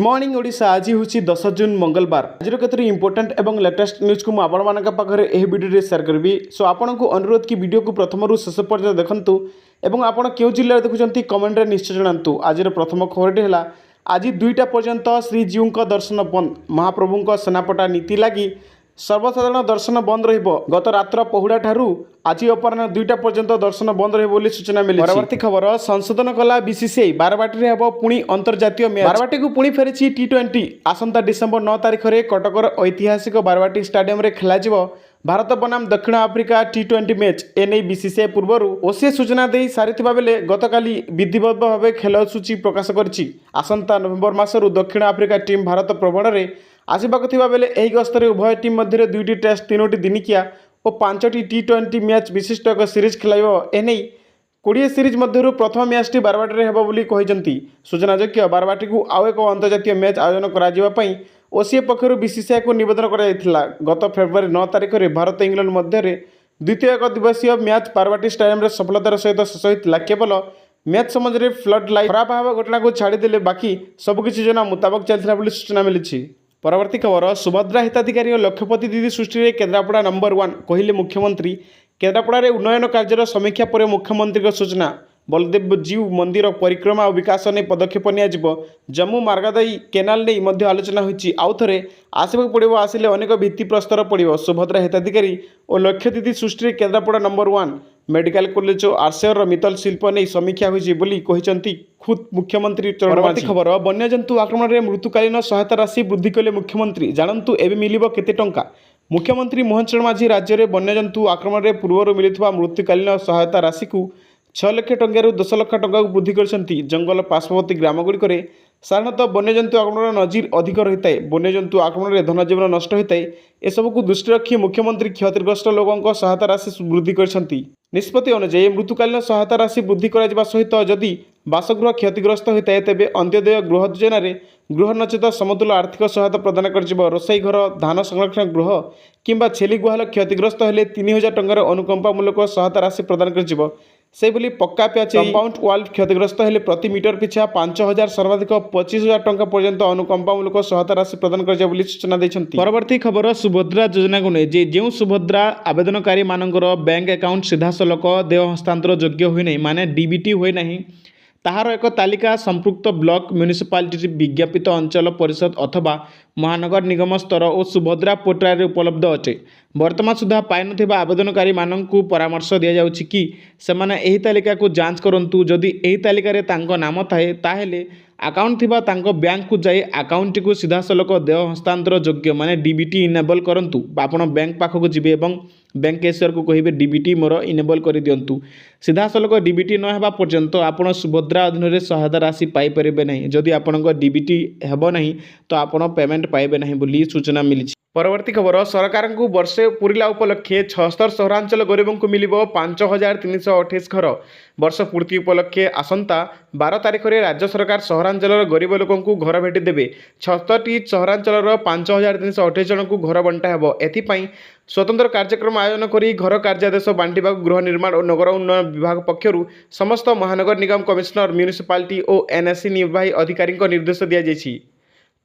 Morning Odisha आज हूँ 10 जून मंगलवार आज केतरी इंपोर्टेंट एवं लेटेस्ट न्यूज को मुझे पाखे यह वीडियो शेयर करी। सो आपन को अनुरोध कि वीडियो को प्रथम शेष पर्यटन देखूँ और आपड़ क्यों जिले देखुं कमेंट निश्चय जनातु। आज प्रथम खबरटी है आज 2टा पर्यंत श्रीजीऊ दर्शन बंद महाप्रभु सेनापटा नीति लगी सर्वसाधारण दर्शन बंद गत रात्र पहुड़ा ठारू आज अपराह 2टा पर्यंत दर्शन बंद रही सूचना मिली। परवर्ती खबर संशोधन कला बीसीसीआई बारवाटी हम पुणी अंतर्जातीय मैच बारवाटी को पुणी फेरी T20 आसंता डिसेम्बर 9 तारिख में कटकर ऐतिहासिक बारवाटी स्टाडियम खेल भारत बनाम दक्षिण आफ्रिका T20 मैच एने बीसीसीआई पूर्व ओसीए सूचना दे सारी बेले गतकाली विधिवत भाव खेल सूची प्रकाश कर आसंता नवेम्बर मासरू दक्षिण आफ्रिका टीम भारत प्रवण में आसवाक बेले यह गस्तर उभय टीम मध्य 2टी टेस्ट 3टी दिनिकिया और 5टी T20 मैच विशिष्ट एक सीरीज खेल एने 20 सीरीज मध्य प्रथम मैचटी बारवाटी होती सूचनाजोग्य बारवाटी को आउ एक अंतर्जातीय मैच आयोजन कर ओसीए पक्षर बीसीसीआई को निवेदन कर गत फेब्रुआरी 9 तारिख में भारत इंग्लैंड मध्य द्वितीय एक दिवसीय मैच बारवाटी स्टाडियम सफलतार सहित शेष होता केवल मैच समय फ्लड लाइट खराब हवा घटना को छाड़देले बाकी सबकि योजना मुताबक चलता सूचना मिली। परवर्ती खबर सुभद्रा हिताधिकारी और लक्षपति दीदी सृष्टि केन्द्रापड़ा नंबर 1 कहले मुख्यमंत्री। केन्द्रापड़ा उन्नयन कार्यर समीक्षा पर मुख्यमंत्री सूचना बलदेव जीव मंदिर परिक्रमा और विकास नहीं पदक्षेप नियाजिबो। जम्मू मार्गादायी केनाल नहीं आलोचना होती आउ थे आसवाक पड़ो आसिले अनेक भित्तिप्रस्तर पड़ो। सुभद्रा हिताधिकारी और लक्षदीदी सृष्टि केन्द्रापड़ा नंबर 1 मेडिकल कॉलेज और आरसीआर मितल शिल्प नहीं समीक्षा होती खुद मुख्यमंत्री। परवर्ती खबर वन्यजंतु आक्रमण में मृत्युकालीन सहायता राशि वृद्धि कले मुख्यमंत्री जानतु एवं मिलिबो केते टंका। मुख्यमंत्री मोहन चरण माझी राज्य में वन्यजंतु आक्रमण में पूर्व मिलुवा मृत्युकालीन सहायता राशि को 6 लाख टंकार 10 लाख टंका वृद्धि करछंती। जंगल पार्श्ववर्ती ग्रामगुड़िक साधारणतः वन्यजंतु आक्रमण नजीर अधिक रही है। वन्यजंतु आक्रमण में धनजीवन नष्ट होता है। एसबू दृष्टि रखी मुख्यमंत्री क्षतिग्रस्त लोकों सहायता राशि वृद्धि करछंती। निष्पत्ति अनुଯାयी मृत्युकालीन सहायता राशि वृद्धि करा सहित जदि बासगृह क्षतिग्रस्त होता है तेज अंत्योदय गृह योजन गृह नचेत समतुल आर्थिक सहायता प्रदान कर रोसई घर धान संरक्षण गृह किंबा छेली गुहाल क्षतिग्रस्त हेले 3000 टंकार अनुकंपामूलक सहायता राशि प्रदान कर सेभली पक्का प्याच कंपाउंड वाल क्षतिग्रस्त हेले प्रति मीटर पिछा 5000 सर्वाधिक 25000 टंका पर्यंत अनुकंपामूलक सहायता राशि प्रदान कर सूचना देछंती। परवर्ती खबर सुभद्रा योजना को नहीं जो सुभद्रा आवेदनकारी मानकर बैंक अकाउंट सीधासलख देय हस्तांतर योग्य हुई माने डीबीटी हुई ना ताहार एक तालिका संपृक्त ब्लॉक म्युनिसिपालिटी विज्ञापित अंचल परिषद अथवा महानगर निगम स्तर और सुभद्रा पोर्टाल उपलब्ध अटे। वर्तमान सुधा पाई नथिबा आवेदनकारी माननकु परामर्श दिया जाउछि कि सेमाने एही तालिका को जांच करंतु जदि एही तालिका रे तांको नाम थाए ताहेले अकाउंट थिबा तांको बैंक को जाई अकाउंट को सीधासलख देय हस्तांतर योग्य माने डीबीटी इनेबल करंतु। आपण बैंक पाखक जिबे एवं बैंक कैशियर को कहिबे डीबीटी मोर इनेबल कर दियंतु। सीधासलख डीबीटी न हेबा पर्यंत आपण सुभद्रा अधीन रे सहायता राशि पाई परिबे नहीं। जदि आपनक डीबीटी हेबो नहीं तो आपण पेमेंट पाइबे नहीं बोली सूचना मिली। परवर्ती खबर सरकार को वर्षे पूरीला उपलक्षे 76 सहरांचल गरीबों को मिल 5328 घर। वर्ष पूर्ति उपलक्षे आसंता 12 तारिख में राज्य सरकार सहरांचल गरीब लोकों घर भेटी देवे। 76टी सहरांचल 5328 जन को घर बंटा हेबो। एथिपाई स्वतंत्र कार्यक्रम आयोजन करी घर कार्यादेश बांटिबा गृह निर्माण और नगर उन्नयन विभाग पक्षरु समस्त महानगर निगम कमिशनर म्युनिसिपालिटी और एनएससी निर्वाही अधिकारी निर्देश दिया जायछि।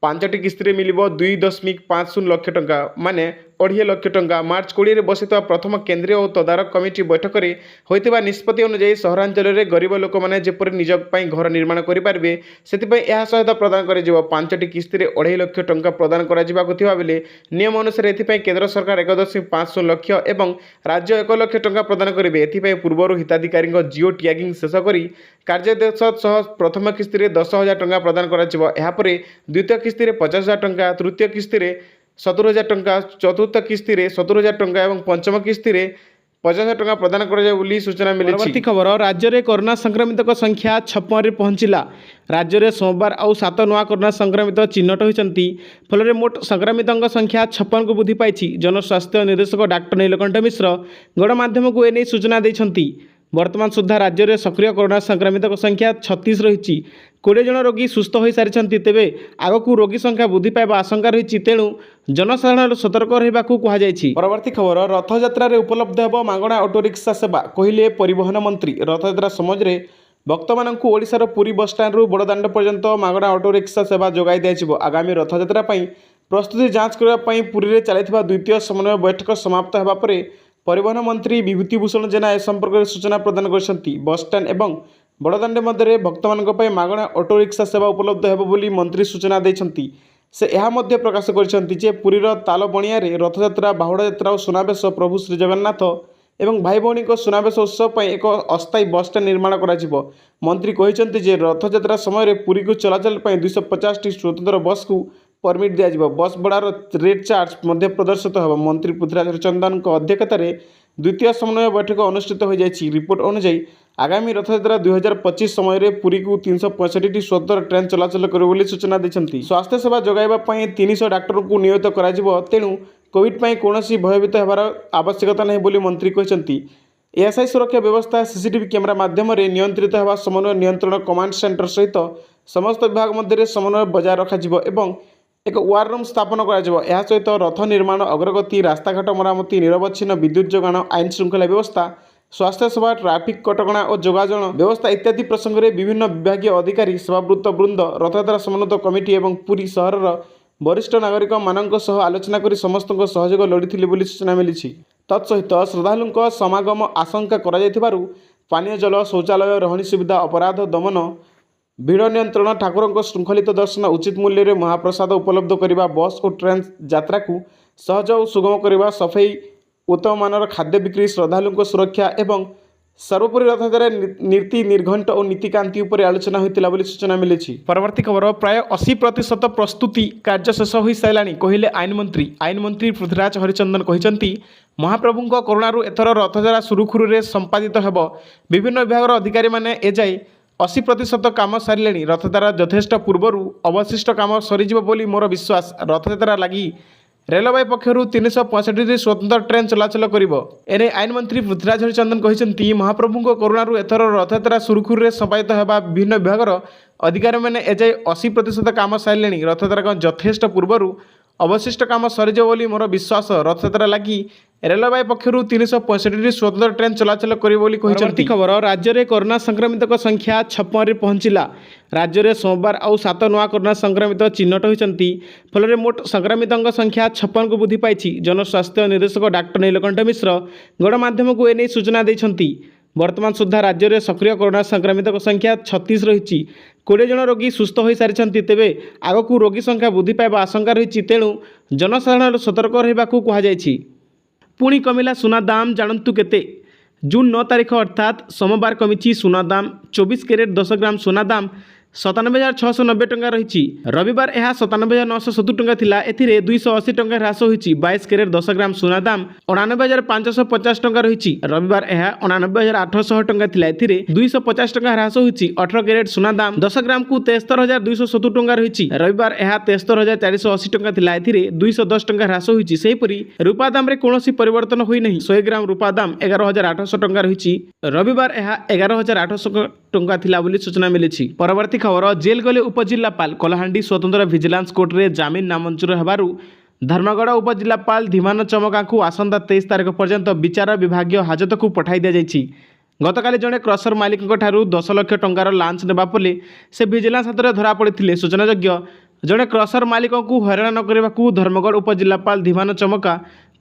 5टी किस्ती मिल 2.50 लाख टंका माने 2.5 लाख टंका। मार्च 20 में बसित प्रथम केंद्रीय और तदारक कमिटी बैठक में होता निष्पत्ति अनुଯାयी सहरांचल में गरीब लोक मैंने जपर निज घर निर्माण करेंगे से सहायता प्रदान कर 5टी किस्ती 2.5 लाख टंका प्रदान कर बेले नियम अनुसार एथिपाई केंद्र सरकार 1.50 लाख और राज्य 1 लाख टंका प्रदान करेंगे। एथिपाई पूर्व हिताधिकारी जिओ टैगिंग शेष कर कार्यादेश सह प्रथम किस्ती 10,000 टंका प्रदान कर द्वितीय किस्ती 50,000 टंका तृतीय किस्ती 70,000 टंका चतुर्थ किस्ती 70,000 टंका और पंचम किस्ती 50,000 टंका प्रदान कर सूचना मिली। परवर्ती खबर राज्य में कोरोना संक्रमित संख्या 56 पहुंचला। राज्य में सोमवार आउ 7 नुआ कोरोना संक्रमित चिन्हट होती फल मोट संक्रमित संख्या 56 को वृद्धि पाई। जनस्वास्थ्य निर्देशक डॉक्टर नीलकंठ मिश्र गणमाध्यम को एने सूचना देछंती। वर्तमान सुधा राज्य में सक्रिय कोरोना संक्रमित संख्या 36 रही। 20 जन रोगी सुस्थ हो सारी तेबे आगक रोगी संख्या वृद्धि पाइबा आशंका रही तेणु जनसाधारण सतर्क रहा कहुई। परवर्ती खबर रथयात्रा उपलब्ध होब मागणा ऑटो रिक्शा सेवा कहले परिवहन मंत्री। रथयात्रा समय ଭକ୍ତମାନଙ୍କୁ ଓଡ଼ିଶାର ପୁରୀ ବସ୍ଷ୍ଟାଣ୍ଡରୁ ବଡ଼ଦାଣ୍ଡ ପର୍ଯ୍ୟନ୍ତ ମାଗଣା ଅଟୋ ରିକ୍ସା ସେବା ଯୋଗାଇ ଦିଆଯିବ। ଆଗାମୀ ରଥଯାତ୍ରା ପାଇଁ ପ୍ରସ୍ତୁତି ଯାଞ୍ଚ କରିବା ପାଇଁ ପୁରୀରେ ଚାଲିଥିବା ଦ୍ୱିତୀୟ ସମନ୍ୱୟ ବୈଠକ ସମାପ୍ତ ହେବା ପରେ ପରିବହନ ମନ୍ତ୍ରୀ ବିଭୂତି ଭୂଷଣ ଜେନା ଏ ସମ୍ପର୍କରେ ସୂଚନା ପ୍ରଦାନ କରିଛନ୍ତି। ବସ୍ଷ୍ଟାଣ୍ଡ ଏବଂ ବଡ଼ଦାଣ୍ଡ ମଧ୍ୟରେ ଭକ୍ତମାନଙ୍କ ପାଇଁ ମାଗଣା ଅଟୋ ରିକ୍ସା ସେବା ଉପଲବ୍ଧ ହେବ ବୋଲି ମନ୍ତ୍ରୀ ସୂଚନା ଦେଇଛନ୍ତି। ସେ ଏହା ମଧ୍ୟ ପ୍ରକାଶ କରିଛନ୍ତି ଯେ ପୁରୀର ତାଲବଣିଆରେ ରଥଯାତ୍ରା, ବାହୁଡ଼ା ଯାତ୍ରା ଓ ସୁନାବେଶ, ପ୍ରଭୁ ଶ୍ରୀଜଗନ୍ନାଥ ଏବଂ ଭାଇ ଭଉଣୀଙ୍କ ସୁନାବେଶ ଉତ୍ସବ ପାଇଁ ଏକ ଅସ୍ଥାୟୀ ବସ୍ଷ୍ଟାଣ୍ଡ ନିର୍ମାଣ କରାଯିବ। ମନ୍ତ୍ରୀ କହିଛନ୍ତି ଯେ ରଥଯାତ୍ରା ସମୟରେ ପୁରୀକୁ ଚଳାଚଳ ପାଇଁ 250ଟି ସ୍ୱତନ୍ତ୍ର ବସ୍କୁ ପରମିଟ୍ ଦିଆଯିବ। ବସ୍ ଭଡ଼ାର ରେଟ୍ ଚାର୍ଟ ମଧ୍ୟ ପ୍ରଦର୍ଶିତ ହେବ। ମନ୍ତ୍ରୀ ପୃଥ୍ୱୀରାଜ ହରିଚନ୍ଦନଙ୍କ ଅଧ୍ୟକ୍ଷତାରେ ଦ୍ୱିତୀୟ ସମନ୍ୱୟ ବୈଠକ ଅନୁଷ୍ଠିତ ହୋଇଯାଇଛି। ରିପୋର୍ଟ ଅନୁଯାୟୀ ଆଗାମୀ ରଥଯାତ୍ରା 2025 ସମୟରେ ପୁରୀକୁ 365ଟି ସ୍ୱତନ୍ତ୍ର ଟ୍ରେନ୍ ଚଳାଚଳ କରିବ ବୋଲି ସୂଚନା ଦେଇଛନ୍ତି। ସ୍ୱାସ୍ଥ୍ୟ ସେବା ଯୋଗାଇବା ପାଇଁ 300 ଡାକ୍ତରଙ୍କୁ ନିୟୋଜିତ କରାଯିବ। ତେଣୁ କୋଭିଡ୍ ପାଇଁ କୌଣସି ଭୟଭୀତ ହେବାର ଆବଶ୍ୟକତା ନାହିଁ ବୋଲି ମନ୍ତ୍ରୀ କହିଛନ୍ତି। ଏଏସ୍ଆଇ ସୁରକ୍ଷା ବ୍ୟବସ୍ଥା ସିସିଟିଭି କ୍ୟାମେରା ମାଧ୍ୟମରେ ନିୟନ୍ତ୍ରିତ ହେବା ସମନ୍ୱୟ ନିୟନ୍ତ୍ରଣ କମାଣ୍ଡ ସେଣ୍ଟର ସହିତ ସମସ୍ତ ବିଭାଗ ମଧ୍ୟରେ ସମନ୍ୱୟ ବଜାୟ ରଖାଯିବ ଏବଂ ଏକ ୱାର୍ ରୁମ୍ ସ୍ଥାପନ କରାଯିବ। ଏହା ସହିତ ରଥ ନିର୍ମାଣ, ଅଗ୍ରଗତି, ରାସ୍ତାଘାଟ ମରାମତି, ନିରବଚ୍ଛିନ୍ନ ବିଦ୍ୟୁତ୍ ଯୋଗାଣ, ଆଇନ ଶୃଙ୍ଖଳା ବ୍ୟବସ୍ଥା, ସ୍ୱାସ୍ଥ୍ୟ ସେବା, ଟ୍ରାଫିକ୍ କଟକଣା ଓ ଯୋଗାଯୋଗ ବ୍ୟବସ୍ଥା ଇତ୍ୟାଦି ପ୍ରସଙ୍ଗରେ ବିଭିନ୍ନ ବିଭାଗୀୟ ଅଧିକାରୀ, ସେବାବୃତ୍ତ ବୃନ୍ଦ, ରଥଯାତ୍ରା ସମନ୍ୱିତ କମିଟି ଏବଂ ପୁରୀ ସହରର ବରିଷ୍ଠ ନାଗରିକମାନଙ୍କ ସହ ଆଲୋଚନା କରି ସମସ୍ତଙ୍କ ସହଯୋଗ ଲୋଡ଼ିଥିଲେ ବୋଲି ସୂଚନା ମିଳିଛି। ତତ୍ସହିତ ଶ୍ରଦ୍ଧାଳୁଙ୍କ ସମାଗମ ଆଶଙ୍କା କରାଯାଇଥିବାରୁ ପାନୀୟ ଜଳ, ଶୌଚାଳୟ, ରହଣି ସୁବିଧା, ଅପରାଧ ଦମନ, ଭିଡ଼ ନିୟନ୍ତ୍ରଣ, ଠାକୁରଙ୍କ ଶୃଙ୍ଖଳିତ ଦର୍ଶନ, ଉଚିତ ମୂଲ୍ୟରେ ମହାପ୍ରସାଦ ଉପଲବ୍ଧ କରିବା, ବସ୍ ଓ ଟ୍ରେନ୍ ଯାତ୍ରାକୁ ସହଜ ଓ ସୁଗମ କରିବା, ସଫେଇ, ଉତ୍ତମ ମାନର ଖାଦ୍ୟ ବିକ୍ରି, ଶ୍ରଦ୍ଧାଳୁଙ୍କ ସୁରକ୍ଷା ଏବଂ ସର୍ବୋପରି ରଥଯାତ୍ରାରେ ନୀତି ନିର୍ଘଣ୍ଟ ଓ ନୀତିକାନ୍ତି ଉପରେ ଆଲୋଚନା ହୋଇଥିଲା ବୋଲି ସୂଚନା ମିଳିଛି। ପରବର୍ତ୍ତୀ ଖବର, ପ୍ରାୟ 80% ପ୍ରସ୍ତୁତି କାର୍ଯ୍ୟ ଶେଷ ହୋଇସାରିଲାଣି କହିଲେ ଆଇନମନ୍ତ୍ରୀ। ଆଇନମନ୍ତ୍ରୀ ପୃଥ୍ୱୀରାଜ ହରିଚନ୍ଦନ କହିଛନ୍ତି, ମହାପ୍ରଭୁଙ୍କ କରୁଣାରୁ ଏଥର ରଥଯାତ୍ରା ସୁରୁଖୁରୁରେ ସମ୍ପାଦିତ ହେବ। ବିଭିନ୍ନ ବିଭାଗର ଅଧିକାରୀମାନେ ଏଯାଏ 80% କାମ ସାରିଲେଣି। ରଥଯାତ୍ରା ଯଥେଷ୍ଟ ପୂର୍ବରୁ ଅବଶିଷ୍ଟ କାମ ସରିଯିବ ବୋଲି ମୋର ବିଶ୍ୱାସ। ରଥଯାତ୍ରା ଲାଗି ରେଳବାଇ ପକ୍ଷରୁ 365ଟି ସ୍ୱତନ୍ତ୍ର ଟ୍ରେନ୍ ଚଳାଚଳ କରିବ। ଏନେଇ ଆଇନମନ୍ତ୍ରୀ ପୃଥ୍ୱୀରାଜ ହରିଚନ୍ଦନ କହିଛନ୍ତି, ମହାପ୍ରଭୁଙ୍କ କରୁଣାରୁ ଏଥର ରଥଯାତ୍ରା ସୁରୁଖୁରୁରେ ସମ୍ପାଦିତ ହେବା। ବିଭିନ୍ନ ବିଭାଗର ଅଧିକାରୀମାନେ ଏଯାଏ 80% କାମ ସାରିଲେଣି। ରଥଯାତ୍ରା ଯଥେଷ୍ଟ ପୂର୍ବରୁ ଅବଶିଷ୍ଟ କାମ ସରିଯିବ ବୋଲି ମୋର ବିଶ୍ୱାସ। ରଥଯାତ୍ରା ଲାଗି ରେଳବାଇ ପକ୍ଷରୁ 365ଟି ସ୍ୱତନ୍ତ୍ର ଟ୍ରେନ୍ ଚଳାଚଳ କରିବ ବୋଲି କହିଛନ୍ତି। ଖବର, ରାଜ୍ୟରେ କରୋନା ସଂକ୍ରମିତଙ୍କ ସଂଖ୍ୟା 56ରେ ପହଞ୍ଚିଲା। ରାଜ୍ୟରେ ସୋମବାର ଆଉ 7 ନୂଆ କରୋନା ସଂକ୍ରମିତ ଚିହ୍ନଟ ହୋଇଛନ୍ତି। ଫଳରେ ମୋଟ ସଂକ୍ରମିତଙ୍କ ସଂଖ୍ୟା 56କୁ ବୃଦ୍ଧି ପାଇଛି। ଜନସ୍ୱାସ୍ଥ୍ୟ ନିର୍ଦ୍ଦେଶକ ଡାକ୍ତର ନୀଳକଣ୍ଠ ମିଶ୍ର ଗଣମାଧ୍ୟମକୁ ଏନେଇ ସୂଚନା ଦେଇଛନ୍ତି। ବର୍ତ୍ତମାନ ସୁଦ୍ଧା ରାଜ୍ୟରେ ସକ୍ରିୟ କରୋନା ସଂକ୍ରମିତଙ୍କ ସଂଖ୍ୟା 36 ରହିଛି। 20 ଜଣ ରୋଗୀ ସୁସ୍ଥ ହୋଇସାରିଛନ୍ତି। ତେବେ ଆଗକୁ ରୋଗୀ ସଂଖ୍ୟା ବୃଦ୍ଧି ପାଇବା ଆଶଙ୍କା ରହିଛି। ତେଣୁ ଜନସାଧାରଣ ସତର୍କ ରହିବାକୁ କୁହାଯାଇଛି। ପୁଣି କମିଲା ସୁନା ଦାମ, ଜାଣନ୍ତୁ କେତେ? ଜୁନ୍ 9 ତାରିଖ ଅର୍ଥାତ୍ ସୋମବାର କମିଛି ସୁନା ଦାମ। 24 କ୍ୟାରେଟ୍ 10 ଗ୍ରାମ ସୁନା ଦାମ 97,690 ଟଙ୍କା ରହିଛି। ରବିବାର ଏହା 97,970 ଟଙ୍କା ଥିଲା। ଏଥିରେ 280 ଟଙ୍କା ହ୍ରାସ ହୋଇଛି। 22 କ୍ୟାରେଟ୍ 10 ଗ୍ରାମ ସୁନା ଦାମ 99,550 ଟଙ୍କା ରହିଛି। ରବିବାର ଏହା 99,800 ଟଙ୍କା ଥିଲା। ଏଥିରେ 250 ଟଙ୍କା ହ୍ରାସ ହୋଇଛି। 18 କ୍ୟାରେଟ୍ ସୁନା ଦାମ 10 ଗ୍ରାମକୁ 73,270 ଟଙ୍କା ରହିଛି। ରବିବାର ଏହା 73,480 ଟଙ୍କା ଥିଲା। ଏଥିରେ 210 ଟଙ୍କା ହ୍ରାସ ହୋଇଛି। ସେହିପରି ରୂପା ଦାମରେ କୌଣସି ପରିବର୍ତ୍ତନ ହୋଇନାହିଁ। 100 ଗ୍ରାମ ରୂପା ଦାମ 11,800 ଟଙ୍କା ରହିଛି। ରବିବାର ଏହା 11,800 ଟଙ୍କା ଥିଲା ବୋଲି ସୂଚନା ମିଳିଛି। ପରବର୍ତ୍ତୀ ଖବର, ଜେଲ୍ ଗଲେ ଉପଜିଲ୍ଲାପାଳ। କଳାହାଣ୍ଡି ସ୍ୱତନ୍ତ୍ର ଭିଜିଲାନ୍ସ କୋର୍ଟରେ ଜାମିନ ନାମଞ୍ଜୁର ହେବାରୁ ଧର୍ମଗଡ଼ ଉପଜିଲ୍ଲାପାଳ ଧୀମାନ ଚମକାଙ୍କୁ ଆସନ୍ତା 23 ତାରିଖ ପର୍ଯ୍ୟନ୍ତ ବିଚାର ବିଭାଗୀୟ ହାଜତକୁ ପଠାଇ ଦିଆଯାଇଛି। ଗତକାଲି ଜଣେ କ୍ରସର ମାଲିକଙ୍କଠାରୁ 10 ଲକ୍ଷ ଟଙ୍କାର ଲାଞ୍ଚ ନେବା ପରେ ସେ ଭିଜିଲାନ୍ସ ହାତରେ ଧରାପଡ଼ିଥିଲେ। ସୂଚନାଯୋଗ୍ୟ, ଜଣେ କ୍ରସର ମାଲିକଙ୍କୁ ହଇରାଣ ନ କରିବାକୁ ଧର୍ମଗଡ଼ ଉପଜିଲ୍ଲାପାଳ ଧୀମାନ ଚମକା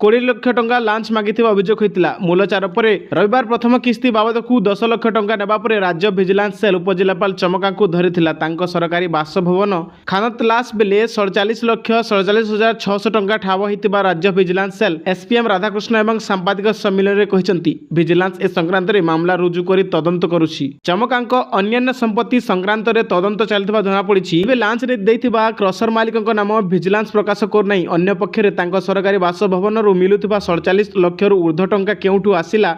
20 ଲକ୍ଷ ଟଙ୍କା ଲାଞ୍ଚ ମାଗିଥିବା ଅଭିଯୋଗ ହୋଇଥିଲା। ମୂଲଚାର ପରେ ରବିବାର ପ୍ରଥମ କିସ୍ତି ବାବଦକୁ 10 ଲକ୍ଷ ଟଙ୍କା ନେବା ପରେ ରାଜ୍ୟ ଭିଜିଲାନ୍ସ ସେଲ୍ ଉପଜିଲ୍ଲାପାଳ ଚମକାଙ୍କୁ ଧରିଥିଲା। ତାଙ୍କ ସରକାରୀ ବାସଭବନ ଖାନତଲାସ ବେଳେ 47,47,600 ଟଙ୍କା ଠାବ ହୋଇଥିବା ରାଜ୍ୟ ଭିଜିଲାନ୍ସ ସେଲ୍ ଏସ୍ପିଏମ୍ ରାଧାକୃଷ୍ଣ ଏବଂ ସାମ୍ବାଦିକ ସମ୍ମିଳନୀରେ କହିଛନ୍ତି। ଭିଜିଲାନ୍ସ ଏ ସଂକ୍ରାନ୍ତରେ ମାମଲା ରୁଜୁ କରି ତଦନ୍ତ କରୁଛି। ଚମକାଙ୍କ ଅନ୍ୟାନ୍ୟ ସମ୍ପତ୍ତି ସଂକ୍ରାନ୍ତରେ ତଦନ୍ତ ଚାଲିଥିବା ଜଣାପଡ଼ିଛି। ଏବେ ଲାଞ୍ଚ ଦେଇଥିବା କ୍ରସର ମାଲିକଙ୍କ ନାମ ଭିଜିଲାନ୍ସ ପ୍ରକାଶ କରୁନାହିଁ। ଅନ୍ୟ ପକ୍ଷରେ ତାଙ୍କ ସରକାରୀ ବାସଭବନରୁ ମିଳୁଥିବା 47 ଲକ୍ଷରୁ ଉର୍ଦ୍ଧ୍ୱ ଟଙ୍କା କେଉଁଠୁ ଆସିଲା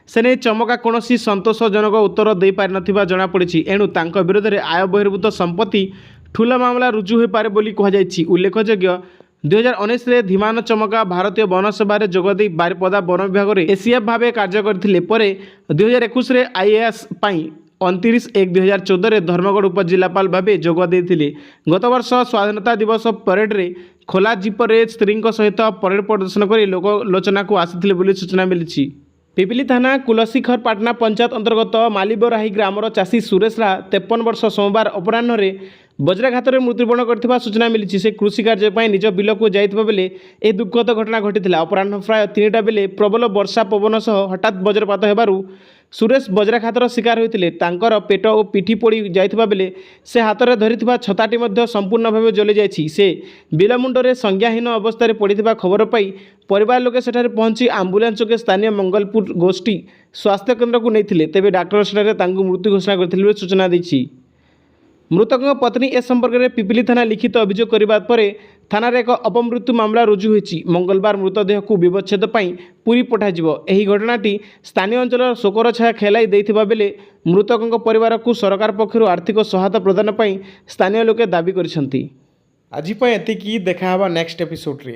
ସେ ନେଇ ଚମକା କୌଣସି ସନ୍ତୋଷଜନକ ଉତ୍ତର ଦେଇପାରିନଥିବା ଜଣାପଡ଼ିଛି। ଏଣୁ ତାଙ୍କ ବିରୋଧରେ ଆୟ ବହିର୍ଭୂତ ସମ୍ପତ୍ତି ଠୁଲ ମାମଲା ରୁଜୁ ହୋଇପାରେ ବୋଲି କୁହାଯାଇଛି। ଉଲ୍ଲେଖଯୋଗ୍ୟ, 2019ରେ ଧୀମାନ ଚମକା ଭାରତୀୟ ବନ ସେବାରେ ଯୋଗଦେଇ ବାରିପଦା ବନ ବିଭାଗରେ ଏସିଏଫ୍ ଭାବେ କାର୍ଯ୍ୟ କରିଥିଲେ। ପରେ 2021ରେ ଆଇଏଏସ୍ ପାଇଁ 29/1/2014ରେ ଧର୍ମଗଡ଼ ଉପଜିଲ୍ଲାପାଳ ଭାବେ ଯୋଗ ଦେଇଥିଲେ। ଗତବର୍ଷ ସ୍ୱାଧୀନତା ଦିବସ ପରେଡରେ ଖୋଲା ଜିପରେ ସ୍ତ୍ରୀଙ୍କ ସହିତ ପରେଡ ପ୍ରଦର୍ଶନ କରି ଲୋକଲୋଚନାକୁ ଆସିଥିଲେ ବୋଲି ସୂଚନା ମିଳିଛି। ପିପିଲି ଥାନା କୁଲସିଖର ପାଟନା ପଞ୍ଚାୟତ ଅନ୍ତର୍ଗତ ମାଲିବରାହି ଗ୍ରାମର ଚାଷୀ ସୁରେଶ ରା 53 ବର୍ଷ ସୋମବାର ଅପରାହ୍ନରେ ବଜ୍ରାଘାତରେ ମୃତ୍ୟୁବରଣ କରିଥିବା ସୂଚନା ମିଳିଛି। ସେ କୃଷି କାର୍ଯ୍ୟ ପାଇଁ ନିଜ ବିଲକୁ ଯାଇଥିବା ବେଳେ ଏହି ଦୁଃଖଦ ଘଟଣା ଘଟିଥିଲା। ଅପରାହ୍ନ ପ୍ରାୟ 3ଟା ବେଳେ ପ୍ରବଳ ବର୍ଷା ପବନ ସହ ହଠାତ୍ ବଜ୍ରପାତ ହେବାରୁ ସୁରେଶ ବଜ୍ରାଘାତର ଶିକାର ହୋଇଥିଲେ। ତାଙ୍କର ପେଟ ଓ ପିଠି ପୋଡ଼ି ଯାଇଥିବା ବେଳେ ସେ ହାତରେ ଧରିଥିବା ଛତାଟି ମଧ୍ୟ ସମ୍ପୂର୍ଣ୍ଣ ଭାବେ ଜଳିଯାଇଛି। ସେ ବିଲ ମୁଣ୍ଡରେ ସଂଜ୍ଞାହୀନ ଅବସ୍ଥାରେ ପଡ଼ିଥିବା ଖବର ପାଇ ପରିବାର ଲୋକେ ସେଠାରେ ପହଞ୍ଚି ଆମ୍ବୁଲାନ୍ସ ଯୋଗେ ସ୍ଥାନୀୟ ମଙ୍ଗଲପୁର ଗୋଷ୍ଠୀ ସ୍ୱାସ୍ଥ୍ୟ କେନ୍ଦ୍ରକୁ ନେଇଥିଲେ। ତେବେ ଡାକ୍ତର ସେଠାରେ ତାଙ୍କୁ ମୃତ୍ୟୁ ଘୋଷଣା କରିଥିଲେ ବୋଲି ସୂଚନା ଦେଇଛି। ମୃତକଙ୍କ ପତ୍ନୀ ଏ ସମ୍ପର୍କରେ ପିପିଲି ଥାନା ଲିଖିତ ଅଭିଯୋଗ କରିବା ପରେ ଥାନାରେ ଏକ ଅପମୃତ୍ୟୁ ମାମଲା ରୁଜୁ ହୋଇଛି। ମଙ୍ଗଳବାର ମୃତଦେହକୁ ବ୍ୟବଚ୍ଛେଦ ପାଇଁ ପୁରୀ ପଠାଯିବ। ଏହି ଘଟଣାଟି ସ୍ଥାନୀୟ ଅଞ୍ଚଳର ଶୋକର ଛାୟା ଖେଳାଇ ଦେଇଥିବା ବେଳେ ମୃତକଙ୍କ ପରିବାରକୁ ସରକାର ପକ୍ଷରୁ ଆର୍ଥିକ ସହାୟତା ପ୍ରଦାନ ପାଇଁ ସ୍ଥାନୀୟ ଲୋକେ ଦାବି କରିଛନ୍ତି। ଆଜି ପାଇଁ ଏତିକି, ଦେଖା ହେବା ନେକ୍ସଟ ଏପିସୋଡରେ।